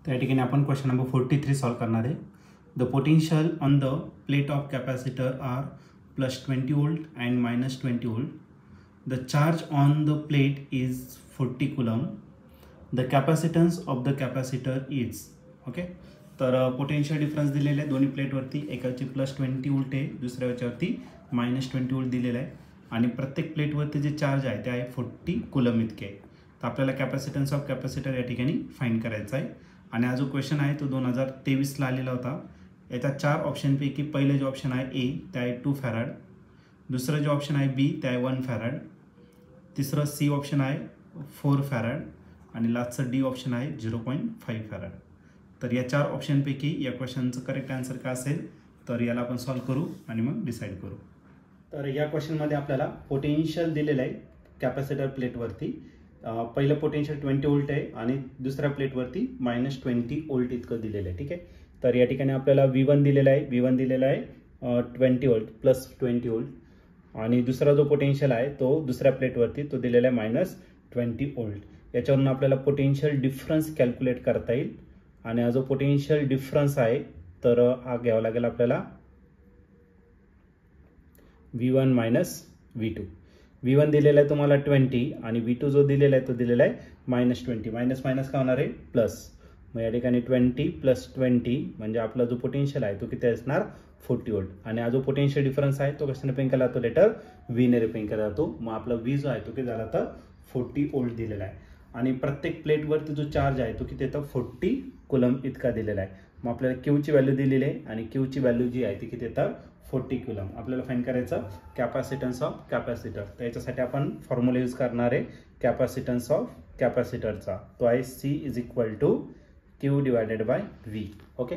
त्या ठिकाणी आपण क्वेश्चन नंबर 43 सॉल्व करणार आहे. The potential on the plate of capacitor are +20 volt and -20 volt. The charge on the plate is 40 coulomb. The capacitance of the capacitor is. Okay, तर potential difference दिलेले आहे दोन्ही प्लेटवरती. एकाची +20 वोल्ट आहे, दुसऱ्या याच्यावरती -20 वोल्ट दिलेला आहे आणि प्रत्येक प्लेटवरती जे चार्ज आहे ते आहे 40 कुलम इतके. तर आपल्याला कॅपॅसिटन्स ऑफ कॅपॅसिटर या ठिकाणी फाइंड करायचा आहे. आणि हा जो क्वेश्चन आहे तो 2023ला आलेला होता. याच्या 4 ऑप्शनपैकी पहिलं जे ऑप्शन आहे ए ते आहे 2 फॅराड, दुसरं जे ऑप्शन आहे बी ते आहे 1 फॅराड, तिसरं सी ऑप्शन आहे 4 फॅराड आणि लास्टचं डी ऑप्शन आहे 0.5 फॅराड. तर या 4 ऑप्शनपैकी या क्वेश्चनचं करेक्ट आन्सर काय असेल तर याला आपण सॉल्व करू आणि मग डिसाईड करू. तर या क्वेश्चनमध्ये आपल्याला पोटेन्शियल दिलेलं आहे कॅपॅसिटर प्लेटवरती. पहिलं पोटेन्शियल 20 वोल्ट आहे आणि दुसऱ्या प्लेटवरती -20 वोल्ट इतकं दिलेलं आहे. ठीक आहे, तर या ठिकाणी आपल्याला V1 दिलेला आहे. V1 दिलेला आहे 20 वोल्ट +20 वोल्ट आणि दुसरा जो पोटेन्शियल आहे तो दुसऱ्या प्लेटवरती तो दिलेला आहे -20 वोल्ट. याच्यावरून आपल्याला पोटेन्शियल डिफरन्स कॅल्क्युलेट करता येईल आणि हा जो पोटेन्शियल डिफरन्स आहे तर हा घ्यावा लागेल आपल्याला V1 - V2. V1 दिलेला आहे तुम्हाला 20 आणि V2 जो दिलेला आहे तो दिलेला आहे -20. मायनस काय होणार आहे प्लस. मग या ठिकाणी 20 + 20 म्हणजे आपला जो पोटेन्शियल आहे तो किती असणार 40 वोल्ट. आणि हा जो पोटेन्शियल डिफरन्स आहे तो कशाने रिप्रेझेंट केला जातो लेटर V ने रिप्रेझेंट केला जातो. मग आपला V जो आहे तो किती झाला तर 40 वोल्ट दिलेला आहे आणि प्रत्येक प्लेटवरती जो चार्ज आहे तो किती येतं 40 कुलम इतका दिलेला आहे. मग आपल्याला Qची व्हॅल्यू दिलेली आहे आणि Qची व्हॅल्यू जी आहे ती किती येतं 40 कुलम. आपल्याला फाइंड करायचं कॅपॅसिटन्स ऑफ कॅपॅसिटर. तर याच्यासाठी आपण फॉर्म्युला यूज करणार आहे कॅपॅसिटन्स ऑफ कॅपॅसिटरचा. तो आहे C = Q/V. ओके,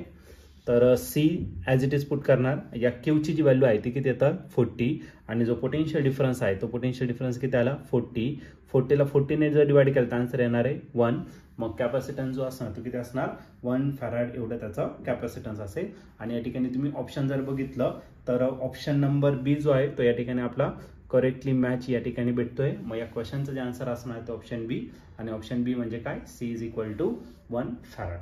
तर C as it is put करणार. या Qची जी व्हॅल्यू आहे ती किती येतं 40 आणि जो पोटेन्शियल डिफरन्स आहे तो पोटेन्शियल डिफरन्स किती आला 40. 40ला 40 ने जर डिवाइड केलं तर आन्सर येणार आहे 1. मग कॅपॅसिटन्स जो असणार तो किती असणार 1 फॅराड एवढं त्याचा कॅपॅसिटन्स असेल. आणि या ठिकाणी तुम्ही ऑप्शन जर बघितलं तर ऑप्शन नंबर बी जो आहे तो या ठिकाणी आपला करेक्टली मॅच या ठिकाणी भेटतोय. मग या क्वेश्चनचं जे आन्सर असणार आहे तो ऑप्शन बी आणि ऑप्शन बी म्हणजे काय C = 1 फॅराड.